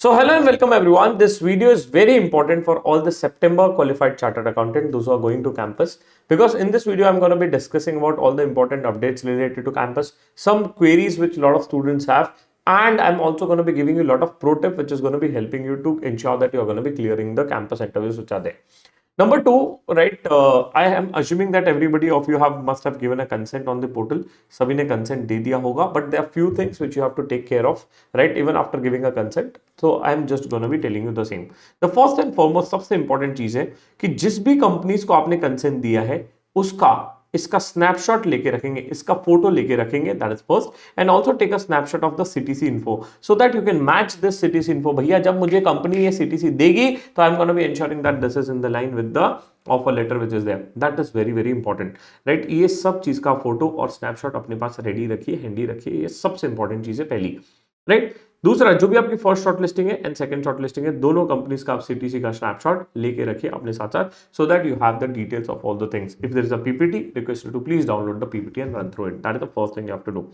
So hello and welcome everyone. This video is very important for all the September qualified chartered accountant, those who are going to campus, because in this video I'm going to be discussing about all the important updates related to campus, some queries which a lot of students have, and I'm also going to be giving you a lot of pro tip which is going to be helping you to ensure that you're going to be clearing the campus interviews which are there. Number two, right? I am assuming that everybody of you have must have given a consent on the portal. सभी ने consent दे दिया होगा, but there are few things which you have to take care of, right? Even after giving a consent. So I am just gonna be telling you the same. The first and foremost सबसे important चीज है कि जिस भी companies को आपने consent दिया है उसका इसका स्नैपशॉट लेके रखेंगे, इसका फोटो लेके रखेंगे, that is first. And also take a snapshot of the CTC info so that you can match this CTC info. भैया जब मुझे कंपनी ये सीटीसी देगी तो I am gonna be ensuring that this is in the line with the offer letter which is there. That is very very important, right. ये सब चीज का फोटो और स्नैपशॉट अपने पास रेडी रखिए, हैंडी रखिए. ये सबसे इंपॉर्टेंट चीज है पहली, राइट. दूसरा, जो भी आपकी फर्स्ट शॉर्ट लिस्टिंग है एंड सेकंड शॉर्ट लिस्टिंग है, दोनों कंपनीज का आप सीटीसी का स्नैपशॉट लेके रखिए अपने साथ साथ, so that you have the details of all the things. If there is a PPT, request to please download the PPT and run through it. That is the first thing you have to do.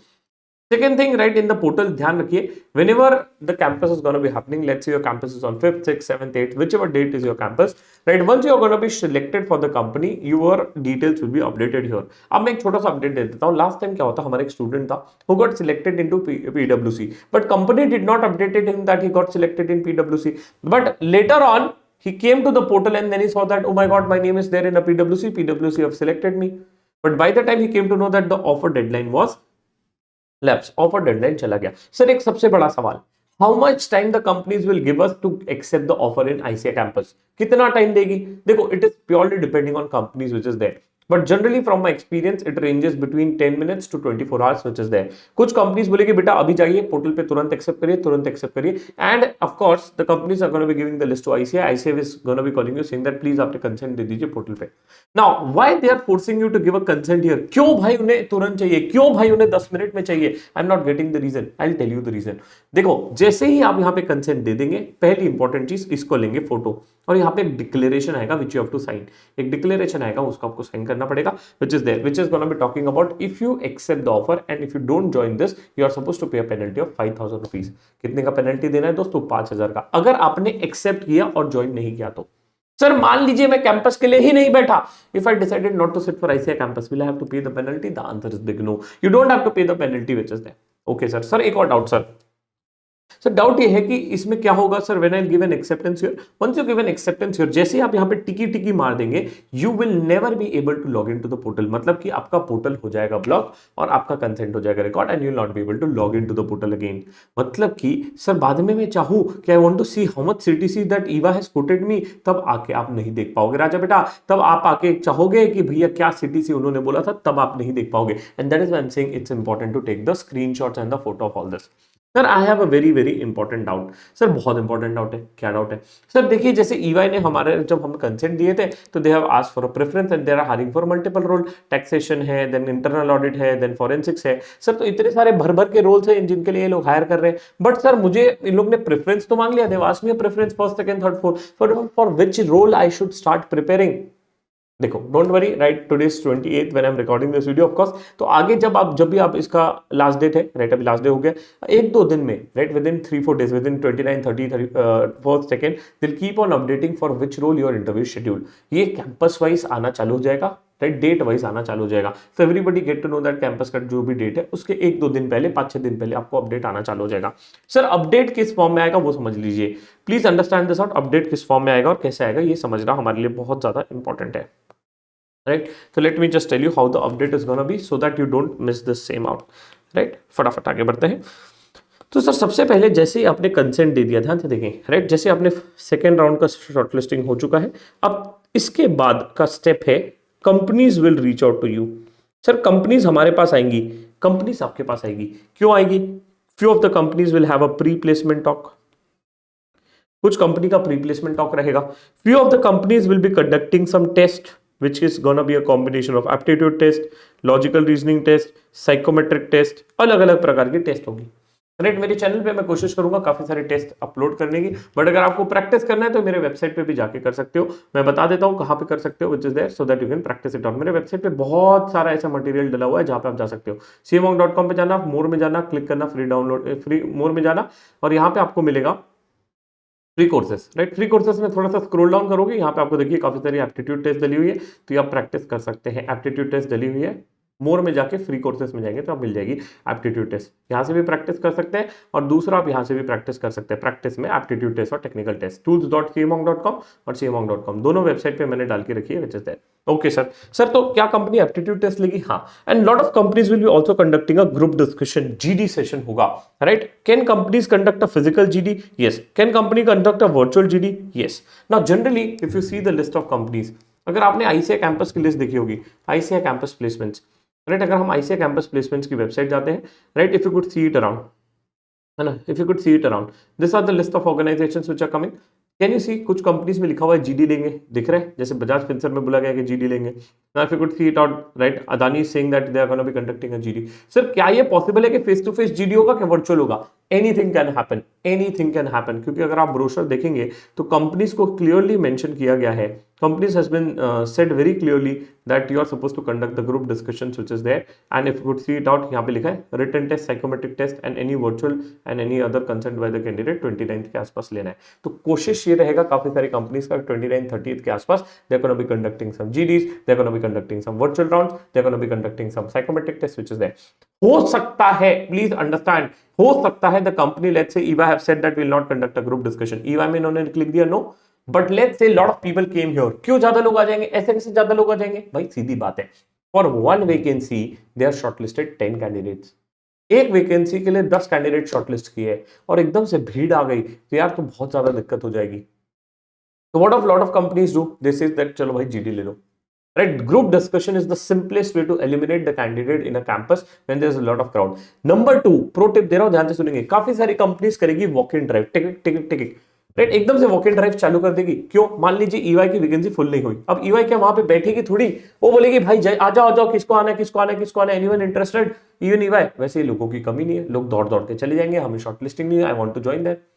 Second thing, right, in the portal, ध्यान रखिए, whenever the campus is going to be happening, let's say your campus is on 5th, 6th, 7th, 8th, whichever date is your campus, right, once you are going to be selected for the company, your details will be updated here. अब मैं एक छोटा सा update दे देता हूँ. Last time क्या होता, हमारा एक स्टूडेंट था who got selected into PWC, but company did not updated him that he got selected in PWC, but later on he came to the portal and then he saw that, oh my god, my name is there in a PWC have selected me. But by the time he came to know that the offer deadline was lapse, offer deadline चला गया. Sir एक सबसे बड़ा सवाल, how much time the companies will give us to accept the offer in ICI campus. कितना time देगी? देखो, it is purely depending on companies which is there, but generally from my experience it ranges between 10 minutes to 24 hours which is there. कुछ companies बोलेगी बेटा अभी जाइए portal पे, तुरंत एक्सेप्ट करिए, तुरंत एक्सेप्ट करिए. And of course the companies are gonna be giving the list to ICI. ICI is gonna be calling you saying that please आपने कंसेंट दे दीजिए पोर्टल पे. Now why they are forcing you to give a consent here? क्यों भाई उन्हें तुरंत चाहिए, क्यों भाई उन्हें 10 मिनट में चाहिए? I am not getting the reason, I will tell you the reason. देखो, जैसे ही आप यहाँ पे कंसेंट दे देंगे, पहली इंपॉर्टेंट चीज, इसको लेंगे फोटो, और यहाँ पे एक डिक्लेरेशन आएगा which you have to sign. एक डिक्लेरेशन आएगा, उसको आपको साइन करना पड़ेगा, which is there, which is gonna be talking about if you accept the offer and if you don't join this you are suppose to pay a penalty of 5000 rupees. कितने का penalty देना है दोस्तों? 5000 का, अगर आपने एक्सेप्ट किया और ज्वाइन नहीं किया तो. सर मान लीजिए मैं कैंपस के लिए ही नहीं बैठा, if I decided not to sit for ICI campus, will I have to pay the penalty? The answer is big no, you don't have to pay the penalty which is there. Okay sir. Sir एक और doubt sir doubt ये है कि इसमें क्या होगा sir, when I give an acceptance here, once you give an acceptance here, जैसे आप यहाँ पे टिकी टिकी मार देंगे, you will never be able to log in to the portal. मतलब कि आपका पोर्टल हो जाएगा ब्लॉक और आपका कंसेंट हो जाएगा record and you will not be able to log in to the portal again. मतलब कि सर बाद में मैं चाहूं कि I want to see how much CTC that Eva has quoted me, तब आके आप नहीं देख पाओगे राजा बेटा. तब आप आके चाहोगे कि भैया क्या सीटीसी उन्होंने बोला था, तब आप नहीं देख पाओगे. And that is why I am saying it's important to take the screenshots and the photo of all this. Sir I have a very very important doubt. Sir बहुत इंपॉर्टेंट डाउट है. क्या डाउट है sir? देखिए, जैसे EY ने हमारे जब हम कंसेंट दिए थे तो they have asked for a preference and they are hiring for multiple role. Taxation है, देन इंटरनल ऑडिट है, देन फॉरेंसिक्स है. सर तो इतने सारे भर भर के रोल्स हैं जिनके लिए ये लोग हायर कर रहे हैं. बट सर मुझे इन लोग ने प्रेफरेंस तो मांग लिया, they asked me preference first second third fourth, for which role I should start preparing. देखो, don't worry, right, today is 28 when I am recording this video of course. तो आगे जब भी आप इसका लास्ट डेट है, राइट, अभी last day हो गया, एक दो दिन में, right, within 3-4 days, within 29, 30, 1st, 2nd, they'll keep on updating for which role your interview schedule. ये कैंपस वाइज आना चालू हो जाएगा, राइट, डेट वाइज आना चालू हो जाएगा. तो everybody get to know that campus का जो भी डेट है उसके 1-2 दिन पहले, 5-6 दिन पहले आपको अपडेट आना चालू हो जाएगा. सर अपडेट किस फॉर्म में आएगा वो समझ लीजिए. Please understand this out. Update किस फॉर्म में आएगा और कैसे आएगा ये समझना हमारे लिए बहुत ज्यादा इंपॉर्टेंट है. Right, so let me just tell you how the update is gonna be so that you don't miss this same out. Right, फटाफट आगे बढ़ते हैं. तो सर सबसे पहले जैसे ही आपने कंसेंट दे दिया, ध्यान से देखें, राइट, जैसे आपने सेकेंड राउंड का शॉर्टलिस्टिंग हो चुका है, अब इसके बाद का स्टेप है companies will reach out to you. Sir companies हमारे पास आएंगी, कंपनीज आपके पास आएगी. क्यों आएगी? Few of the companies will have a pre placement talk. कुछ कंपनी का प्री प्लेसमेंट टॉक रहेगा. Few of the companies will be conducting some test which is gonna be a combination of aptitude test, logical reasoning test, psychometric test. अलग अलग प्रकार की test होगी. Right, मेरे channel पे मैं कोशिश करूंगा काफी सारे टेस्ट अपलोड करने की, बट अगर आपको प्रैक्टिस करना है तो मेरे वेबसाइट पे भी जाके कर सकते हो. मैं बता देता हूँ कहाँ पे कर सकते हो, which is there, so that you can practice it out. मेरे वेबसाइट पे बहुत सारा ऐसा मटेरियल डला हुआ है जहाँ पे आप जा सकते हो. cmonk.com पे जाना, मोर में जाना, क्लिक करना, फ्री डाउनलोड, फ्री मोर में जाना, और यहाँ पे आपको मिलेगा free courses, right. Free courses में थोड़ा सा स्क्रॉल डाउन करोगे, यहाँ पे आपको देखिए काफी सारी एप्टीट्यूड टेस्ट डली हुई है, तो ये आप प्रैक्टिस कर सकते हैं। एप्टीट्यूड टेस्ट डली हुई है, मोर में जाके फ्री कोर्सेस में जाएंगे तो आप मिल जाएगी एप्टीट्यूड टेस्ट। यहाँ से भी प्रैक्टिस कर सकते हैं और दूसरा आप यहाँ से भी प्रैक्टिस कर सकते हैं। प्रैक्टिस में एप्टीट्यूड टेस्ट और टेक्निकल टेस्ट tools.cmonk.com और cmonk.com दोनों वेबसाइट पे मैंने डाल के रखी है, which is that. Okay sir तो क्या कंपनी एप्टीट्यूड टेस्ट लेगी? हाँ। And lot of companies will be also conducting a group discussion, GD session होगा, right. Can companies conduct a physical GD? Yes. Can company conduct a virtual GD? Yes. Now generally if you see the list of companies, अगर आपने ICI campus की list देखी होगी, ICI campus placements, right. अगर हम ICI campus placements की website जाते हैं, right, if you could see it around, है ना, if you could see it around, this are the list of organisations which are coming. Can you see, कुछ companies में लिखा हुआ है जीडी लेंगे, दिख रहा है, जैसे बजाज फिनसर्व में बोला गया कि जीडी लेंगे। Now if you could see it out, right, Adani is saying that they are gonna be conducting a GD. Sir क्या ये पॉसिबल है कि फेस टू फेस जीडी होगा कि वर्चुअल होगा? Anything can happen, anything can happen, क्योंकि अगर आप ब्रोशर देखेंगे तो कंपनीज को क्लियरली मेंशन किया गया है, companies has been said very clearly that you are supposed to conduct the group discussions which is there, and if you could see it out, यहाँ पे लिखा है written test, psychometric test and any virtual and any other consent by the candidate 29th के आसपास लेना है। तो कोशिश ये रहेगा काफी सारी कंपनीज का 29th 30th के आसपास they are going to be conducting some GDs, they are going to be conducting some virtual rounds, they are going to be conducting some psychometric tests which is there। हो सकता है, please understand, हो सकता है the company let's say EY have said that will not conduct a group discussion, EY में इन्होंने लिख दिया no, but let's say lot of people came here. क्यों ज्यादा लोग आ जाएंगे? ऐसे कैसे ज्यादा लोग आ जाएंगे भाई? सीधी बात है, for one vacancy they are shortlisted 10 candidates. एक वैकेंसी के लिए 10 कैंडिडेट शॉर्टलिस्ट किए और एकदम से भीड़ आ गई तो यार तो बहुत ज्यादा दिक्कत हो जाएगी। तो what of lot of companies do, this is that चलो भाई जीडी ले लो, right? Group discussion is the simplest way to eliminate the candidate in a campus when there is a lot of crowd. Number 2 pro tip दे रहा हूं, ध्यान से सुनेंगे, काफी सारी कंपनीज करेगी walk in drive, ticket ticket ticket, right, एकदम से वॉक इन ड्राइव चालू कर देगी। क्यों? मान लीजिए ईवाई की वैकेंसी फुल नहीं हुई, अब ईवाई क्या वहां पे बैठेगी थोड़ी, वो बोलेगी भाई आ जाओ किसको आना है, किसको आना है, किसको आना है, एनीवन इंटरेस्टेड, इवन ईवाई। वैसे ही लोगों की कमी नहीं है, लोग दौड़ दौड़ के चले जाएंगे, हमें शॉर्ट लिस्टिंग नहीं है, I want to join that.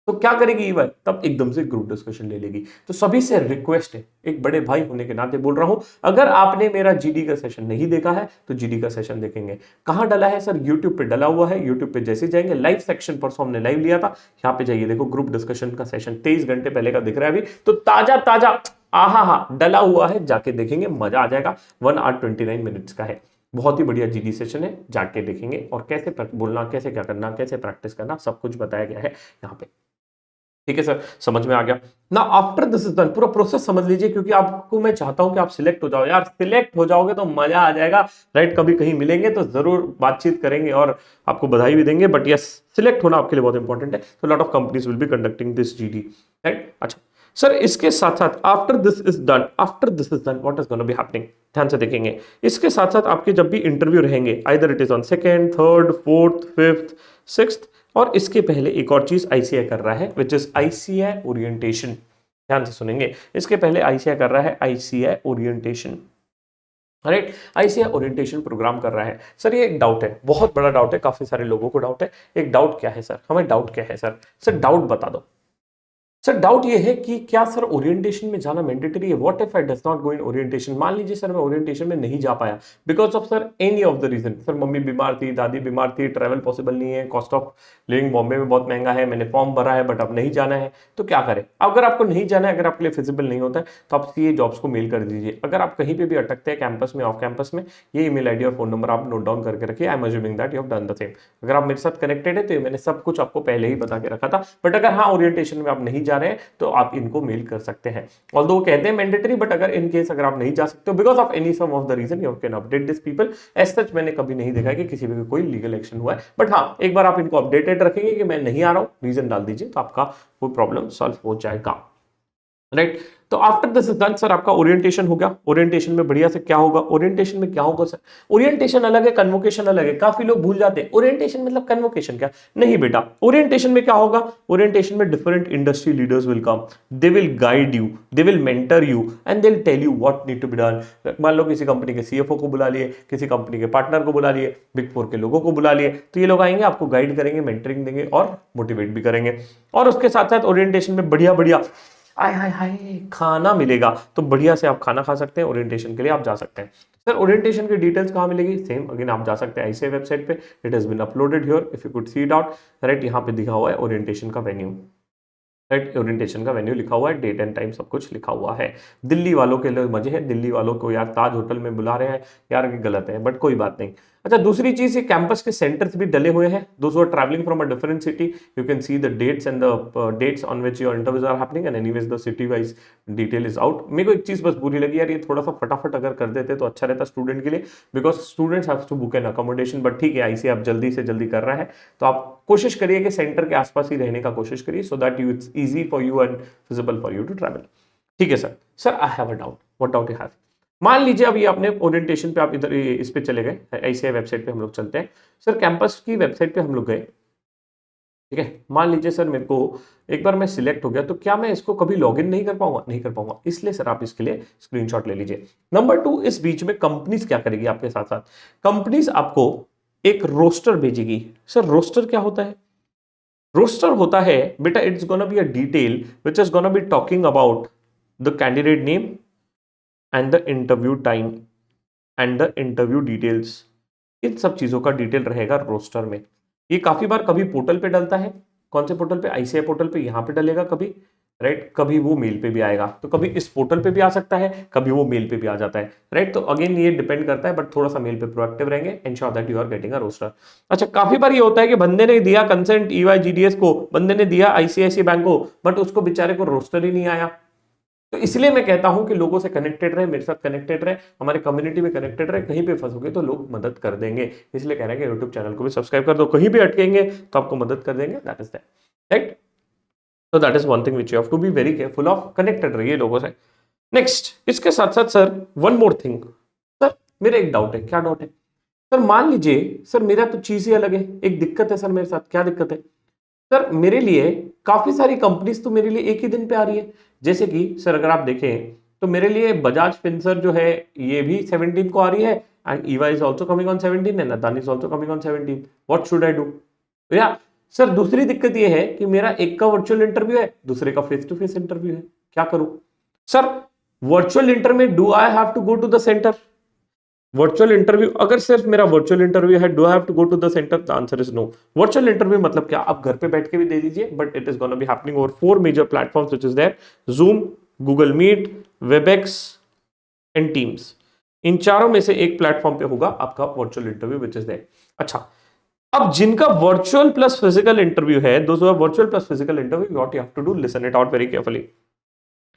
तो क्या करेगी ईवाई? तब एकदम से ग्रुप डिस्कशन ले लेगी। तो सभी से रिक्वेस्ट है, एक बड़े भाई होने के नाते बोल रहा हूं, अगर आपने मेरा जीडी का सेशन नहीं देखा है तो जीडी का सेशन देखेंगे। कहां डला है सर? यूट्यूब पे डला हुआ है। यूट्यूब पे जैसे जाएंगे लाइव सेक्शन, परसों हमने लाइव लिया था, यहाँ पे जाइए, देखो ग्रुप डिस्कशन का सेशन 23 घंटे पहले का दिख रहा है अभी, तो ताजा ताजा आहा डला हुआ है, जाके देखेंगे, मजा आ जाएगा। 1 hour 29 minutes का है, बहुत ही बढ़िया जीडी सेशन है, जाके देखेंगे। और कैसे बोलना, कैसे क्या करना, कैसे प्रैक्टिस करना, सब कुछ बताया गया है यहाँ पे। ठीक है सर, समझ में आ गया ना? आफ्टर दिस इज डन, पूरा प्रोसेस समझ लीजिए, क्योंकि आपको मैं चाहता हूं कि आप सिलेक्ट हो जाओ यार, सिलेक्ट हो जाओगे तो मजा आ जाएगा, राइट। कभी कहीं मिलेंगे तो जरूर बातचीत करेंगे और आपको बधाई भी देंगे, बट यस, सिलेक्ट होना आपके लिए बहुत इंपॉर्टेंट है। तो lot of companies will be conducting this GD, right. अच्छा सर, इसके साथ साथ after this is done, after this is done what is gonna be happening, ध्यान से देखेंगे। इसके साथ साथ आपके जब भी इंटरव्यू रहेंगे, either it is on 2nd, 3rd, 4th, 5th, 6th, और इसके पहले एक और चीज आईसीआई कर रहा है, विच इज आईसीआई ओरिएंटेशन। ध्यान से सुनेंगे, इसके पहले आईसीआई कर रहा है ICI orientation, right. ICI orientation program कर रहा है। सर ये एक डाउट है, बहुत बड़ा डाउट है, काफी सारे लोगों को डाउट है। एक डाउट क्या है सर? हमें डाउट क्या है सर? सर डाउट बता दो। सर डाउट ये है कि क्या सर ओरिएंटेशन में जाना मैंडेटरी है? What if I does not go in orientation? मान लीजिए सर मैं ओरिएंटेशन में नहीं जा पाया because of sir any of the reason, sir mummy बीमार थी, दादी बीमार थी, ट्रैवल पॉसिबल नहीं है, कॉस्ट ऑफ लिविंग बॉम्बे में बहुत महंगा है, मैंने फॉर्म भरा है बट अब नहीं जाना है, तो क्या करें? अगर आपको नहीं जाना है, अगर आपके लिए फिजिबल नहीं होता है, तो आप सीए जॉब्स को मेल कर दीजिए। अगर आप कहीं पे भी अटकते हैं कैंपस में, ऑफ कैंपस में, ये ईमेल आईडी और फोन नंबर आप नोट डाउन करके रखिए। I am assuming that you have done the same. अगर आप मेरे साथ कनेक्टेड है तो मैंने सब कुछ आपको पहले ही बता के रखा था। बट अगर हाँ ओरिएंटेशन में आप नहीं जा रहे हैं तो आप इनको मेल कर सकते हैं। ऑल्दो वो कहते हैं मैंडेटरी, बट अगर इन केस अगर आप नहीं जा सकते हो because of any some of the reason, you can update this people. As such मैंने कभी नहीं देखा कि किसी भी कोई लीगल एक्शन हुआ है, बट हाँ एक बार आप इनको अपडेटेड रखेंगे कि मैं नहीं आ रहा हूं, रीजन डाल दीजिए, तो आपका वो प्रॉब्लम सॉल्व हो जाएगा, राइट। तो after this is done sir, आपका ओरिएंटेशन हो गया। ओरिएंटेशन में बढ़िया से क्या होगा? ओरिएंटेशन में क्या होगा सर? ओरिएंटेशन अलग है, कन्वोकेशन अलग है। काफी लोग भूल जाते हैं ओरिएंटेशन मतलब कन्वोकेशन क्या। नहीं बेटा, ओरिएंटेशन में क्या होगा? ओरिएंटेशन में different industry leaders will come, they will guide you, they will mentor you and they will tell you what need to be done. मान लो किसी कंपनी के सीएफओ को बुला लिए, किसी कंपनी के पार्टनर को बुला लिए, बिग 4 के लोगों को बुला लिए, तो ये लोग आएंगे, आपको गाइड करेंगे, मेंटरिंग देंगे और मोटिवेट भी करेंगे। और उसके साथ साथ ओरिएंटेशन में बढ़िया बढ़िया आय हाय हाय खाना मिलेगा, तो बढ़िया से आप खाना खा सकते हैं। ओरिएंटेशन के लिए आप जा सकते हैं। सर ओरिएंटेशन की डिटेल्स कहाँ मिलेगी? सेम अगेन आप जा सकते हैं आईसीआई वेबसाइट पे, it has been uploaded here, if you could see it out, right. यहाँ पे दिखा हुआ है ओरिएंटेशन का वेन्यू। राइट, ओरिएंटेशन का वेन्यू लिखा हुआ है, डेट एंड टाइम सब कुछ लिखा हुआ है। दिल्ली वालों के लिए मजे हैं, दिल्ली वालों को यार ताज होटल में बुला रहे हैं यार, ये गलत है बट कोई बात नहीं। अच्छा, दूसरी चीज, ये कैंपस के सेंटर्स भी डले हुए हैं। Those who are travelling from a different city, you can see the dates and the dates on which your interviews are happening and anyways the city wise detail is out. मेरे को एक चीज बस बुरी लगी यार, ये थोड़ा सा फटाफट अगर कर देते तो अच्छा रहता स्टूडेंट के लिए, because students have to book an accommodation. But ठीक है, आईसी आप जल्दी से जल्दी कर रहा है तो आप कोशिश करिए कि सेंटर के आसपास ही रहने का कोशिश करिए, so that you it's easy for you and feasible for you to travel. ठीक है sir. Sir I have a doubt, what doubt you have? मान लीजिए अभी आपने ओरिएंटेशन पे आप इधर इस पे चले गए, ऐसे वेबसाइट पे हम लोग चलते हैं सर, कैंपस की वेबसाइट पे हम लोग गए, ठीक है। मान लीजिए सर मेरे को एक बार मैं सिलेक्ट हो गया, तो क्या मैं इसको कभी लॉगिन नहीं कर पाऊंगा? नहीं कर पाऊंगा। इसलिए सर आप इसके लिए स्क्रीनशॉट ले लीजिए। नंबर 2, इस बीच में कंपनीज क्या करेगी आपके साथ साथ? कंपनीज आपको एक रोस्टर भेजेगी। सर रोस्टर क्या होता है? रोस्टर होता है बेटा, it's gonna be a detail which is gonna be talking about the candidate name and the interview time and the interview details. इन सब चीजों का डिटेल रहेगा रोस्टर में। ये काफी बार कभी पोर्टल पे डलता है, कौन से पोर्टल पे? आईसीआई पोर्टल पे, यहां पे डलेगा कभी, राइट, कभी वो मेल पे भी आएगा, तो कभी इस पोर्टल पे भी आ सकता है, कभी वो मेल पे भी आ जाता है, राइट। तो अगेन ये डिपेंड करता है, बट थोड़ा सा मेल पे प्रोएक्टिव रहेंगे, ensure that you are getting a roster. अच्छा, काफी बार ये होता है कि बंदे ने दिया कंसेंट ईवाई जीडीएस को, बंदे ने दिया आईसीआईसी बैंक को, बट उसको बेचारे को रोस्टर ही नहीं आया। तो इसलिए मैं कहता हूं कि लोगों से कनेक्टेड रहे, मेरे साथ कनेक्टेड रहे, हमारे कम्युनिटी में कनेक्टेड रहे, कहीं पे फंसोगे तो लोग मदद कर देंगे। इसलिए कह रहे हैं कि यूट्यूब चैनल को भी सब्सक्राइब कर दो, कहीं भी अटकेंगे तो आपको मदद कर देंगे, दैट इज दैट, राइट। तो that is one thing which you have to be very careful of, connected रहिए लोगों से। नेक्स्ट, इसके साथ साथ sir one more thing, sir मेरा एक डाउट है। क्या डाउट है सर? मान लीजिए सर मेरा तो चीज ही अलग है, एक दिक्कत है सर मेरे साथ। क्या दिक्कत है सर? मेरे लिए काफी सारी कंपनीज तो मेरे लिए एक ही दिन पे आ रही है। जैसे कि सर अगर आप देखें तो मेरे लिए बजाज फिंसर जो है ये भी 17 को आ रही है, and Eva is also coming on 17 and Adani is also coming on 17। What should I do? या सर दूसरी दिक्कत ये है कि मेरा एक का वर्चुअल इंटरव्यू है, दूसरे का फेस टू फेस इंटरव्यू है, क्या करूं सर? वर्चुअल इंटरव्यू में do I have to go to the centre? Virtual interview अगर सिर्फ मेरा वर्चुअल इंटरव्यू है, do I have to go to the centre? The answer is no. Virtual interview मतलब क्या? आप घर पे बैठ के भी दे दीजिए, but it is gonna be happening over 4 major platforms which is there, Zoom, Google Meet, Webex and Teams. इन चारों में से एक प्लेटफॉर्म पे होगा आपका virtual interview which is there. अच्छा, अब जिनका वर्चुअल प्लस फिजिकल इंटरव्यू है, दोस्तों virtual plus physical interview, what you have to do, listen it out very carefully.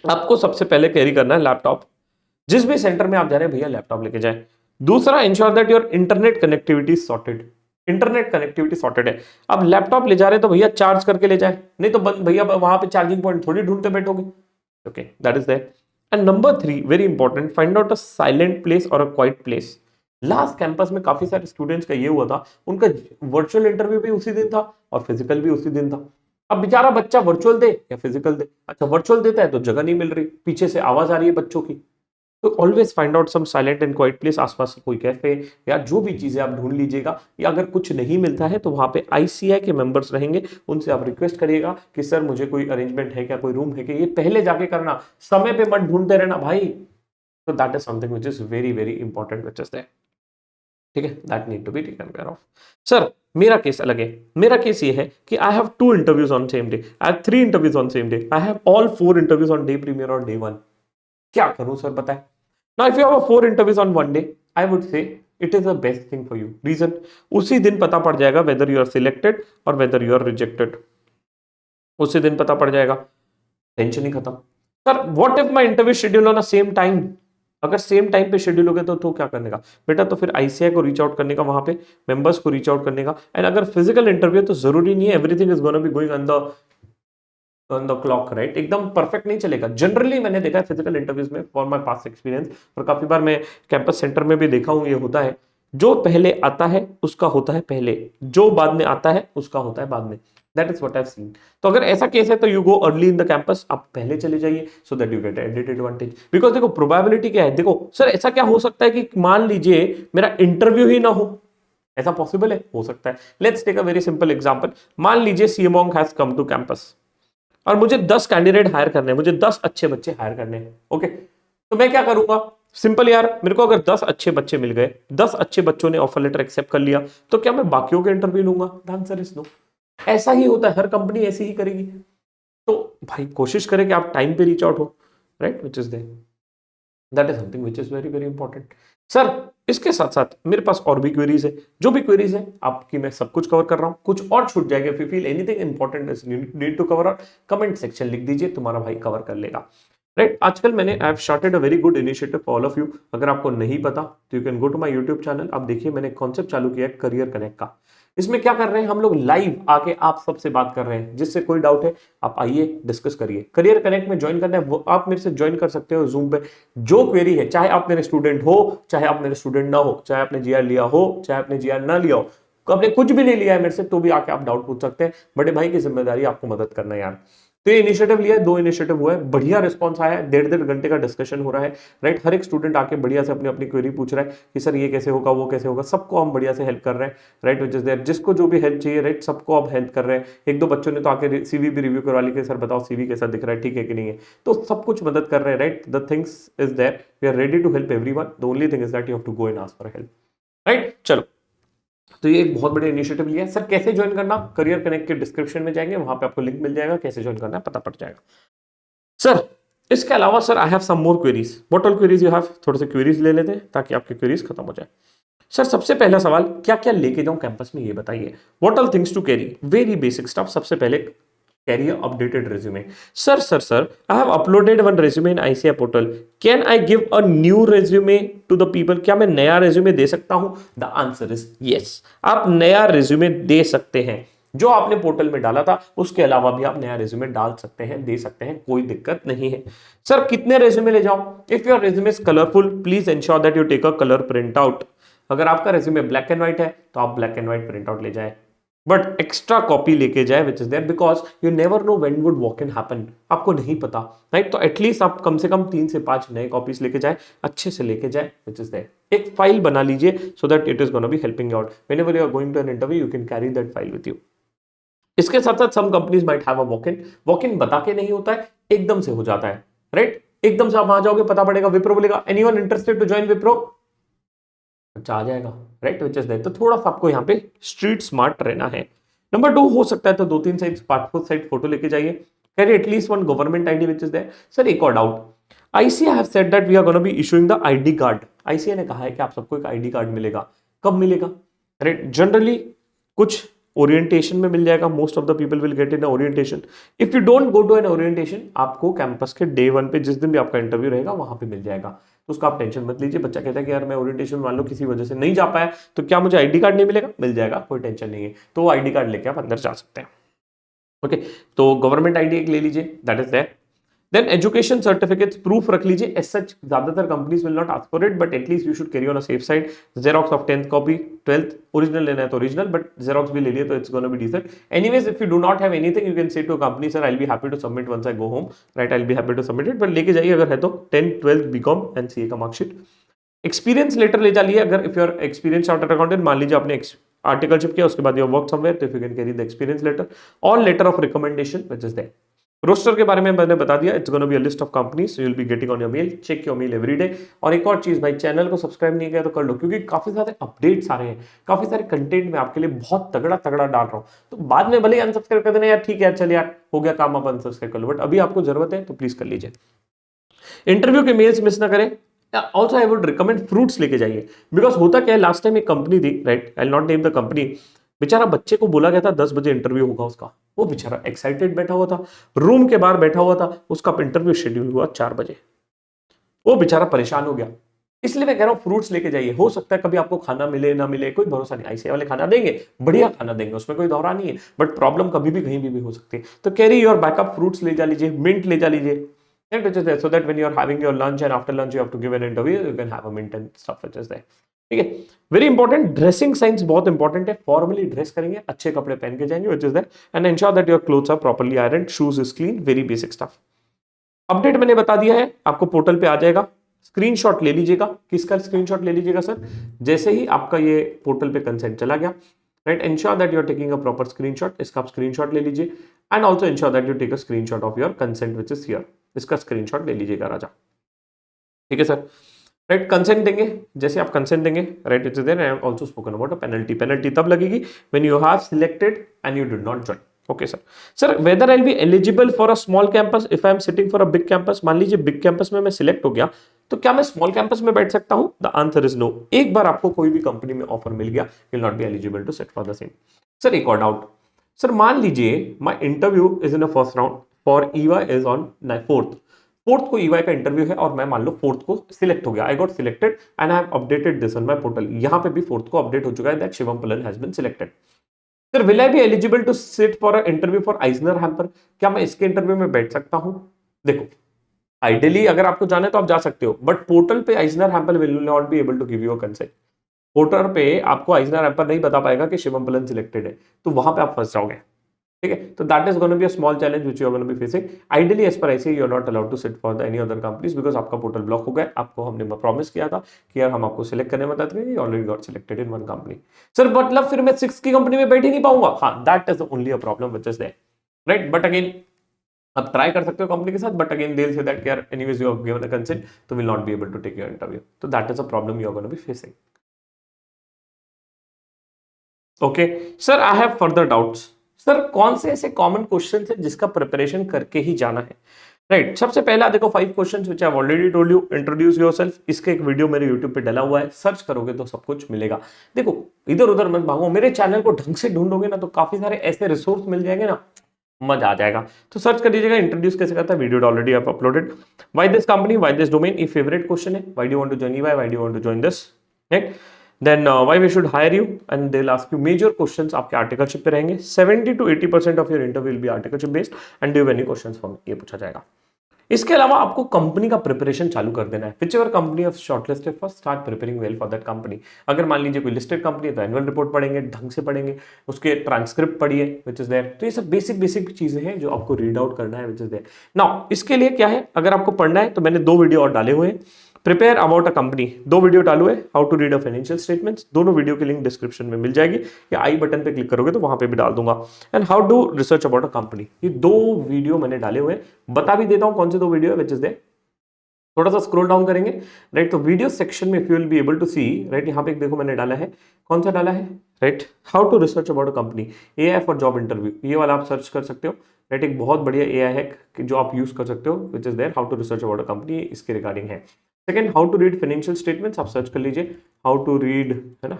आपको सबसे पहले कैरी करना है लैपटॉप। जिस भी सेंटर में आप जा रहे हैं भैया लैपटॉप लेके जाएं। दूसरा, ensure that your internet connectivity sorted. Internet connectivity sorted है। अब लैपटॉप ले जा रहे हैं तो भैया चार्ज करके ले जाए, नहीं तो भैया वहां पे चार्जिंग पॉइंट थोड़ी ढूंढते बैठोगे। Okay, that is that. And number 3 very important, find out a silent place और अ क्वाइट प्लेस। लास्ट कैंपस में काफी सारे स्टूडेंट्स का ये हुआ था, उनका वर्चुअल इंटरव्यू भी उसी दिन था और फिजिकल भी उसी दिन था। अब बेचारा बच्चा वर्चुअल दे या फिजिकल दे, अच्छा वर्चुअल देता है तो जगह नहीं मिल रही, पीछे से आवाज आ रही है बच्चों की। तो always find out some silent and quiet place, आसपास कोई कैफे या जो भी चीजें आप ढूंढ लीजिएगा। या अगर कुछ नहीं मिलता है तो वहां पे आईसीआई के मेंबर्स रहेंगे, उनसे आप रिक्वेस्ट करिएगा कि सर मुझे कोई अरेंजमेंट है क्या, कोई रूम है क्या। ये पहले जाके करना, समय पे मत ढूंढते रहना भाई। तो that is something which is very very important which is there, ठीक है, that need to be taken care of. Sir मेरा केस अलग है। मेरा केस ये है कि I have 2 interviews on same day, I have 3 interviews on same day, I have all 4 interviews on day premier और डे 1। क्या करूं सर बताएं? Now, if you have a 4 interviews on one day, I would say it is the best thing for you. Reason, उसी दिन पता पड़ जाएगा whether you are selected or whether you are rejected. उसी दिन पता पड़ जाएगा, टेंशन ही खत्म। Sir what if my interview schedule on a same time? अगर सेम टाइम पे शेड्यूल हो गया तो क्या करने का बेटा? तो फिर आईसीआई को रीच आउट करने का, वहां पे मेंबर्स को रीच आउट करने का। एंड अगर फिजिकल इंटरव्यू तो जरूरी नहीं है everything is gonna be going on the clock, right, एकदम परफेक्ट नहीं चलेगा। जनरली मैंने देखा है फिजिकल इंटरव्यूज में, फॉर माय पास्ट एक्सपीरियंस, और काफी बार मैं कैंपस सेंटर में भी देखा हूं, ये होता है जो पहले आता है उसका होता है पहले, जो बाद में आता है उसका होता है बाद में। That is what I have seen. तो अगर ऐसा केस है तो you go early in the campus, आप पहले चले जाइए so that you get added advantage. Because देखो प्रोबेबिलिटी क्या है, देखो सर ऐसा क्या हो सकता है कि मान लीजिए मेरा इंटरव्यू ही ना हो, ऐसा पॉसिबल है? हो सकता है। Let's take a very simple example. मान लीजिए CMonk has come to campus और मुझे 10 कैंडिडेट हायर करने हैं, मुझे 10 अच्छे बच्चे हायर करने हैं। ओके, तो मैं क्या करूंगा? सिंपल यार, मेरे को अगर 10 अच्छे बच्चे मिल गए, 10 अच्छे बच्चों ने ऑफर लेटर एक्सेप्ट कर लिया, तो क्या मैं बाकियों के इंटरव्यू लूंगा? The answer is no. ऐसा ही होता है, हर कंपनी ऐसी ही करेगी। तो भाई कोशिश करें कि आप टाइम पे रीच आउट हो, right, which is there, that is something which is very very important. Sir इसके साथ साथ मेरे पास और भी क्वेरीज है, जो भी क्वेरीज है आपकी मैं सब कुछ कवर कर रहा हूं, कुछ और छूट जाएगा, if you feel anything important is need to cover, comment section लिख दीजिए, तुम्हारा भाई कवर कर लेगा, राइट। आजकल मैंने I have started a very good initiative for all of you. अगर आपको नहीं पता तो you can go to my YouTube channel. आप देखिए मैंने कॉन्सेप्ट चालू किया है करियर कनेक्ट का। इसमें क्या कर रहे हैं हम लोग, लाइव आके आप सबसे बात कर रहे हैं, जिससे कोई डाउट है आप आइए डिस्कस करिए। करियर कनेक्ट में ज्वाइन करना है वो आप मेरे से ज्वाइन कर सकते हो जूम पे। जो क्वेरी है, चाहे आप मेरे स्टूडेंट हो, चाहे आप मेरे स्टूडेंट ना हो, चाहे आपने जीआर लिया हो, चाहे आपने जीआर ना लिया हो, आपने कुछ भी नहीं लिया है मेरे से, तो भी आके आप डाउट पूछ सकते हैं। बड़े भाई की जिम्मेदारी आपको मदद करना है यार। तो ये इनिशिएटिव लिया है, 2 इनिशिएटिव हुआ है, बढ़िया रिस्पांस आया है, 1.5 घंटे का डिस्कशन हो रहा है, राइट। हर एक स्टूडेंट आके बढ़िया से अपनी अपनी क्वेरी पूछ रहा है कि सर ये कैसे होगा, वो कैसे होगा, सबको हम बढ़िया से हेल्प कर रहे हैं, राइट, विच इज देयर। जिसको जो भी हेल्प चाहिए, राइट, सबको आप हेल्प कर रहे हैं। 1-2 बच्चों ने तो आके सीवी भी रिव्यू करवा ली कि सर बताओ सीवी कैसा दिख रहा है, ठीक है कि नहीं है, तो सब कुछ मदद कर रहे हैं, right. The things is there, we are ready to help everyone, the only thing is that you have to go and ask for help, right. चलो, तो ये एक बहुत बड़ा इनिशिएटिव लिया है। सर कैसे ज्वाइन करना, करियर कनेक्ट के डिस्क्रिप्शन में जाएंगे, वहां पे आपको लिंक मिल जाएगा, कैसे ज्वाइन करना है पता पड़ जाएगा। सर इसके अलावा sir I have some more queries. What all queries you have, थोड़े से क्वेरीज ले लेते हैं ताकि आपकी क्वेरीज खत्म हो जाए। सर सबसे पहला सवाल, क्या क्या लेके जाऊं कैंपस में, ये बताइए। What all things to carry, very basic stuff. सबसे पहले carry updated resume. Sir I have uploaded one resume in ICI portal, can I give a new resume to the people, क्या मैं नया रेज्यूमे दे सकता हूं? द आंसर इज यस, आप नया resume दे सकते हैं। जो आपने पोर्टल में डाला था उसके अलावा भी आप नया रेज्यूमे डाल सकते हैं, दे सकते हैं, कोई दिक्कत नहीं है। सर कितने रेज्यूमे ले जाऊं? If your resume is colourful please ensure that you take a colour print out. अगर आपका रेज्यूमे ब्लैक एंड व्हाइट है तो आप black and white print out ले जाए, बट एक्स्ट्रा कॉपी लेके जाए, which is there, because you never know when would walk in happen, आपको नहीं पता, राइट। तो एटलीस्ट आप कम से कम 3 से 5 नए कॉपीज लेके जाए, अच्छे से लेके जाए, विच इज देयर। एक फाइल बना लीजिए so that it is gonna be helping you out whenever you are going to an interview, you can carry that file with you. इसके साथ साथ some companies might have a walk in बता के नहीं होता है, एकदम से हो जाता है, राइट। एकदम से आप वहां जाओगे, पता पड़ेगा विप्रो बोलेगा anyone interested to join Wipro, अच्छा आ जाएगा, राइट, विच इज दैट। तो थोड़ा सा आपको यहाँ पे स्ट्रीट स्मार्ट रहना है। नंबर 2 हो सकता है तो 2-3 साइज पासपोर्ट साइज फोटो लेके जाइए, carry at least one government ID which is there. Sir एक और doubt, ICI have said that we are gonna be issuing the ID card. ICI ने कहा है कि आप सबको एक आईडी कार्ड मिलेगा, कब मिलेगा, राइट। जनरली कुछ ओरिएंटेशन में मिल जाएगा, most of the people will get in orientation. If you don't go to an orientation, आपको कैंपस के डे 1 पे जिस दिन भी आपका इंटरव्यू रहेगा वहां पे मिल जाएगा, तो उसका आप टेंशन मत लीजिए। बच्चा कहता है कि यार मैं ओरिएंटेशन मान लो किसी वजह से नहीं जा पाया, तो क्या मुझे आईडी कार्ड नहीं मिलेगा? मिल जाएगा, कोई टेंशन नहीं है, तो वो आईडी कार्ड लेके आप अंदर जा सकते हैं। ओके, तो गवर्नमेंट आईडी एक ले लीजिए, that is that. Then education certificates proof रख लीजिए। एज सच ज्यादातर companies will not ask for it, but at least you should carry on a safe side. Xerox of 10th copy, 12th original लेना है तो original, but xerox भी ले लिए तो it's gonna be decent. Anyways if you do not have anything, you can say to company sir I will be happy to submit once I go home, right, I will be happy to submit it, but लेके जाइए अगर है तो 10th 12th BCom and CA का marksheet. Experience letter ले जाइए, अगर if your experience chartered accountant, मान लीजिए आपने आर्टिकलशिप किया उसके बाद यू वर्क समवेयर, तो if you can carry the experience letter और letter of recommendation which is there. Roster के बारे में मैंने बता दिया, it's gonna be a list of companies, you will be getting on your mail, check your mail every day. और एक और चीज भाई, चैनल को सब्सक्राइब नहीं किया तो कर लो, क्योंकि काफी सारे अपडेट्स आ रहे हैं, काफी सारे कंटेंट मैं आपके लिए बहुत तगड़ा तगड़ा डाल रहा हूं। तो बाद में भले अनसब्सक्राइब कर देना यार, ठीक है चल यार हो गया काम, आप अनसब्सक्राइब कर लो, बट अभी आपको जरूरत है तो प्लीज कर लीजिए। इंटरव्यू के मेल्स मिस ना करें। Also I would recommend fruits लेके जाइए, बिकॉज होता क्या है, लास्ट टाइम एक कंपनी थी, right, I will not name the company, बेचारा बच्चे को बोला गया था 10 बजे इंटरव्यू होगा उसका, वो बेचारा एक्साइटेड बैठा हुआ था, रूम के बाहर बैठा हुआ था, उसका इंटरव्यू शेड्यूल हुआ 4 बजे, वो बेचारा परेशान हो गया। इसलिए मैं कह रहा हूं फ्रूट्स लेके जाइए, हो सकता है कभी आपको खाना मिले ना मिले, कोई भरोसा नहीं, आईसीआई वाले खाना देंगे, बढ़िया खाना देंगे, उसमें कोई दोहरा नहीं है, बट प्रॉब्लम कभी भी कहीं भी हो सकती है। तो कैरी योर बैकअप, फ्रूट्स ले जा लीजिए, मिंट ले जा लीजिए, so that when you are having your lunch and after lunch you have to give an interview, you can have a mint and stuff which is there. ठीक है, very important, dressing sense बहुत important है, formally dress करेंगे, अच्छे कपड़े पहन के जाएंगे, which is that, and ensure that your clothes are properly iron, shoes is clean, very basic stuff. Update मैंने बता दिया है, आपको पोर्टल पे आ जाएगा, स्क्रीनशॉट ले लीजिएगा। किसका स्क्रीनशॉट ले लीजिएगा सर? जैसे ही आपका ये पोर्टल पे कंसेंट चला गया, right, ensure that you are taking a proper screenshot, इसका आप स्क्रीनशॉट ले लीजिए, and also ensure that you take a screenshot of your consent which is here, इसका स्क्रीनशॉट ले लीजिएगा राजा, ठीक है सर, राइट। कंसेंट देंगे, जैसे आप कंसेंट देंगे, right, it's there, I have also spoken about a penalty. Penalty तब लगेगी when you have selected and you did not join, okay sir. Sir whether I will be eligible for a small campus if I am sitting for a big campus. मान लीजिए big campus में मैं select हो गया, तो क्या मैं small campus में बैठ सकता हूं? The answer is no. एक बार आपको कोई भी कंपनी में ऑफर मिल गया, you will not be eligible to sit for the same. Sir एक और डाउट, सर मान लीजिए my interview is in a first round for EY is on fourth को ईवाई का इंटरव्यू है और मैं मान लो फोर्थ को सिलेक्ट हो गया, I got selected and I have updated this on my portal. यहां पे भी फोर्थ को अपडेट हो चुका है that Shivam Palan has been selected. Sir will I be eligible to sit for a interview for Eisner Amper? क्या मैं इसके इंटरव्यू में बैठ सकता हूं? देखो आइडियली अगर आपको जाना है तो आप जा सकते हो, बट पोर्टल पे Eisner Amper will not be able to give you a consent. Portal पे आपको आइजनर हैम्पर नहीं बता पाएगा कि शिवम पलन सिलेक्टेड है, तो वहां पे आप फंस जाओगे। ठीक है, तो that is gonna be a small challenge which you are gonna be facing. Ideally as per ऐसे you are not allowed to sit for the any other companies because आपका पोर्टल ब्लॉक हो गया। आपको हमने प्रॉमिस किया था कि यार हम आपको सिलेक्ट करने में मदद करेंगे, already got selected in one company. Sir मतलब फिर मैं 6 की कंपनी में बैठ ही नहीं पाऊंगा? हाँ, that is only a problem which is there, right. But again आप ट्राई कर सकते हो कंपनी के साथ, but again they will say that यार anyways you have given a consent तो will not be able to take your interview. तो that is a problem you are gonna be facing. Okay sir, I have further doubts. Sir कौन से ऐसे common question है जिसका preparation करके ही जाना है? राइट, सबसे पहला देखो 5 questions which I have already told you. Introduce yourself, इसका एक वीडियो मेरे यूट्यूब पे डला हुआ है, सर्च करोगे तो सब कुछ मिलेगा। देखो इधर उधर मत भागो, मेरे चैनल को ढंग से ढूंढोगे ना तो काफी सारे ऐसे रिसोर्स मिल जाएंगे ना, मजा आ जाएगा। तो सर्च कर लीजिएगा इंट्रोड्यूस कैसे करता है, वीडियो ऑलरेडी आप uploaded. Why this company, why this domain, ये फेवरेट क्वेश्चन है। Why do you want to join EY, why do you want to join this, right. Then why we should hire you and they will ask you major questions आपके articleship पे रहेंगे। 70 to 80% of your interview will be articleship based and do you have any questions for me, ये पूछा जाएगा। इसके अलावा आपको company का प्रिपरेशन चालू कर देना है। Which ever company of shortlisted for, start preparing well for that company. अगर मान लीजिए कोई लिस्टेड कंपनी है तो एनुअल रिपोर्ट पढ़ेंगे, ढंग से पढ़ेंगे, उसके ट्रांसक्रिप्ट पढ़िए विच इज देयर। तो ये सब बेसिक बेसिक चीजें हैं जो आपको रीड आउट करना है विच इज देयर। नाउ इसके लिए क्या है, अगर आपको पढ़ना है तो मैंने 2 वीडियो और डाले हुए हैं। Prepare about a company, 2 video डालू है। How to read a financial statements, दोनों वीडियो की लिंक डिस्क्रिप्शन में मिल जाएगी या आई बटन पे क्लिक करोगे तो वहां पे भी डाल दूंगा। And how to research about a company, ये 2 वीडियो मैंने डाले हुए हैं। बता भी देता हूं कौन से 2 वीडियो है विच इज देयर। थोड़ा सा स्क्रॉल डाउन करेंगे, राइट, तो वीडियो सेक्शन में if you will be able to see, right, यहाँ पे एक देखो मैंने डाला है, कौन सा डाला है, right, how to research about a company, AI for job interview, ये वाला आप सर्च कर सकते हो, राइट। एक बहुत बढ़िया एआई है जो आप यूज कर सकते हो which is there, how to research about a company, इसके रिगार्डिंग है। Second, how to read financial statements, आप सर्च कर लीजिए हाउ टू रीड, है ना,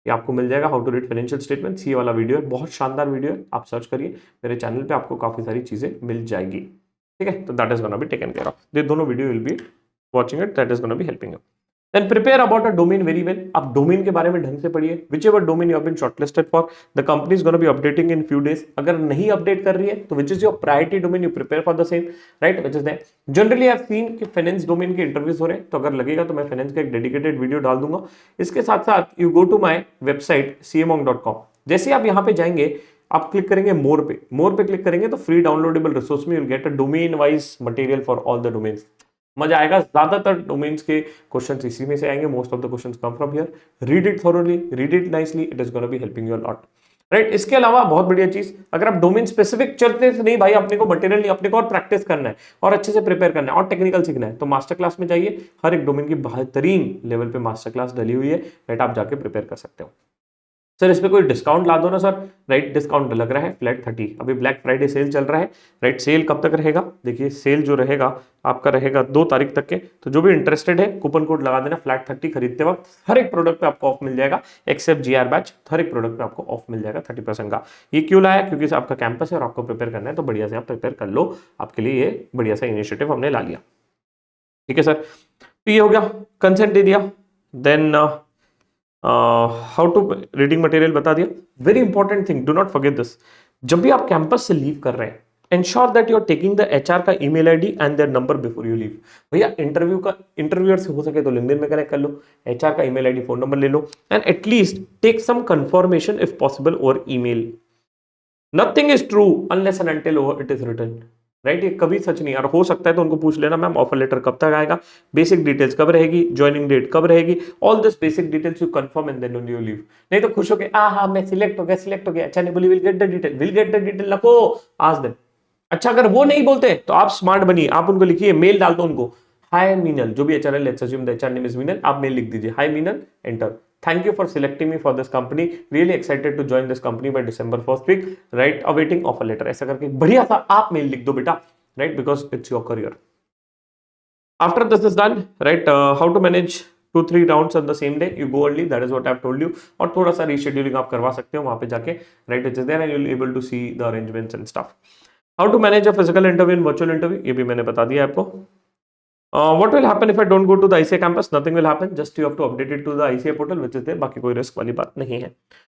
ये आपको मिल जाएगा how to read financial statements, ये वाला वीडियो है, बहुत शानदार वीडियो है, आप सर्च करिए मेरे चैनल पे, आपको काफी सारी चीजें मिल जाएगी। ठीक है, तो that is gonna B taken care of, ये दोनों video will be watching it, that is going to be helping you. Then prepare about a domain very well. आप डोमेन के बारे में ढंग से पढ़िए। whichever domain you have been shortlisted for, the company is going to be updating in few days. अगर नहीं update कर रही है तो which is your priority domain, you prepare for the same, right, which is there. Generally I have seen कि finance domain के interviews हो रहे हैं, तो अगर लगेगा तो मैं फाइनेंस का एक डेडिकेटेड वीडियो डाल दूंगा। इसके साथ साथ you go to my website cmonk.com, जैसे आप यहाँ पे जाएंगे आप क्लिक करेंगे मोर पे क्लिक करेंगे तो फ्री डाउनलोडेबल रिसोर्स में you will get a domain wise material for all the domains. मजा आएगा, ज्यादातर डोमेन्स के क्वेश्चंस इसी में से आएंगे, most of the questions come from here. Read it thoroughly, read it nicely, it is gonna be helping you a lot, right. इसके अलावा बहुत बढ़िया चीज, अगर आप डोमेन स्पेसिफिक चलते हैं नहीं भाई, अपने को मटेरियल नहीं, अपने को और प्रैक्टिस करना है और अच्छे से प्रिपेयर करना है और टेक्निकल सीखना है, तो मास्टर क्लास में जाइए, हर एक डोमेन की बेहतरीन लेवल पे मास्टर क्लास डली हुई है, राइट, आप जाके प्रिपेयर कर सकते हो। सर इस पे कोई डिस्काउंट ला दो ना सर, राइट, डिस्काउंट लग रहा है फ्लैट 30, अभी ब्लैक फ्राइडे सेल चल रहा है, राइट। सेल कब तक रहेगा, देखिए सेल जो रहेगा आपका रहेगा 2 तारीख तक के, तो जो भी इंटरेस्टेड है कूपन कोड लगा देना फ्लैट 30, खरीदते वक्त हर एक प्रोडक्ट पे आपको ऑफ मिल जाएगा, एक्सेप्ट जीआर बैच, हर एक प्रोडक्ट पे आपको ऑफ मिल जाएगा 30% का। ये क्यों लाया, क्योंकि आपका कैंपस है और आपको प्रिपेयर करना है, तो बढ़िया से आप प्रिपेयर कर लो, आपके लिए ये बढ़िया सा इनिशिएटिव हमने ला लिया। ठीक है सर, तो ये हो गया, कंसेंट दे दिया, then how to reading material बता दिया। Very important thing, do not forget this, जब भी आप कैंपस से लीव कर रहे हैं ensure that you are taking the HR का email ID and their number before you leave. भैया इंटरव्यूअर से हो सके तो लिंक्डइन में कनेक्ट कर लो, एचआर का ईमेल आईडी फोन नंबर ले लो and at least take some confirmation if possible over email. Nothing is true unless and until it is written, right, ये कभी सच नहीं। और हो सकता है तो उनको पूछ लेना मैम ऑफर लेटर कब तक आएगा, बेसिक डिटेल्स कब रहेगी, ज्वाइनिंग डेट कब रहेगी, all this basic details you confirm and then only you leave. नहीं तो खुश हो के हाँ मैं सिलेक्ट हो गया, अच्छा नहीं बोली विल गेट द डिटेल नको आज देन। अच्छा अगर वो नहीं बोलते तो आप स्मार्ट बनिए, आप उनको लिखिए, मेल डाल दो उनको, हाय मीनल, जो भी एचआर है, let's assume the HR name is Meenal, आप मेल लिख दीजिए, hi Meenal, enter, Thank you for selecting me for this company. Really excited to join this company by December 1st week. Right, awaiting offer letter. ऐसा करके बढ़िया सा आप mail लिख दो बेटा. Right, because it's your career. After this is done, right, how to manage 2-3 rounds on the same day. You go early, that is what I've told you. और थोड़ा सा rescheduling आप करवा सकते हो वहां पे जाके, right, which is there and you'll be able to see the arrangements and stuff. How to manage a physical interview and virtual interview, ये भी मैंने बता दिया आपको. What will happen if I don't go to the ICA campus? Nothing will happen. Just you have to update it to the ICA portal, which is there. बाकी कोई risk वाली बात नहीं है.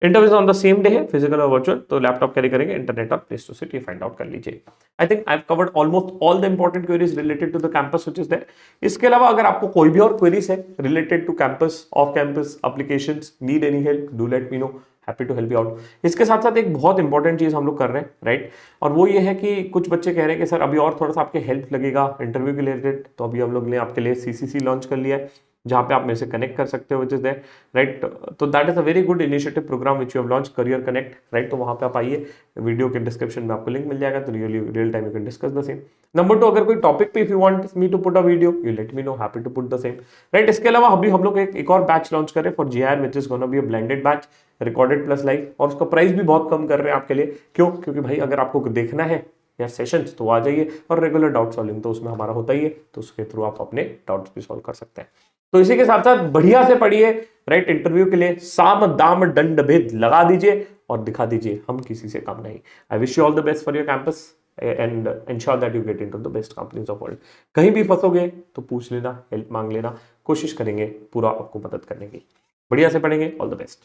Interviews on the same day है, physical और virtual. तो laptop carry करेंगे, इंटरनेट और प्लेस टू सिट ये फाइंड आउट कर लीजिए. I think I have covered almost all the important queries related to the campus which is there. इसके अलावा अगर आपको कोई भी और क्वेरीज है related to campus, off campus applications, need any help, do let me know. Happy to help you out. इसके साथ साथ एक बहुत इंपॉर्टेंट चीज हम लोग कर रहे हैं, राइट, और वो ये है कि कुछ बच्चे कह रहे हैं कि सर अभी और थोड़ा सा आपके हेल्प लगेगा इंटरव्यू के रिलेटेड. तो अभी हम लोग ने आपके लिए सीसीसी लॉन्च कर लिया है जहाँ पे आप मेरे से कनेक्ट कर सकते हो, विच इज देयर, राइट. तो that is a very good initiative programme which you have launch, career connect, right. तो वहाँ पे आप आइए, वीडियो के डिस्क्रिप्शन में आपको लिंक मिल जाएगा. तो real time you can discuss the same. Number 2, अगर कोई टॉपिक पे if you want me to put a video, you let me know, happy to put the same, right. इसके अलावा अभी हम लोग एक और बैच लॉन्च कर रहे हैं for GR, which is gonna be a blended batch, recorded plus live, और उसका प्राइस भी बहुत कम कर रहे हैं आपके लिए. क्यों? क्योंकि भाई अगर आपको देखना है या सेशंस तो आ जाइए, और रेगुलर डाउट सॉल्विंग तो उसमें हमारा होता ही है, तो उसके थ्रू आप अपने डाउट्स भी सॉल्व कर सकते हैं. तो इसी के साथ साथ बढ़िया से पढ़िए, राइट. इंटरव्यू के लिए साम दाम दंड भेद लगा दीजिए और दिखा दीजिए हम किसी से कम नहीं. I wish you all the best for your campus and ensure that you get into the best companies of world. कहीं भी फंसोगे तो पूछ लेना, हेल्प मांग लेना, कोशिश करेंगे पूरा आपको मदद करने की. बढ़िया से पढ़ेंगे. All the best.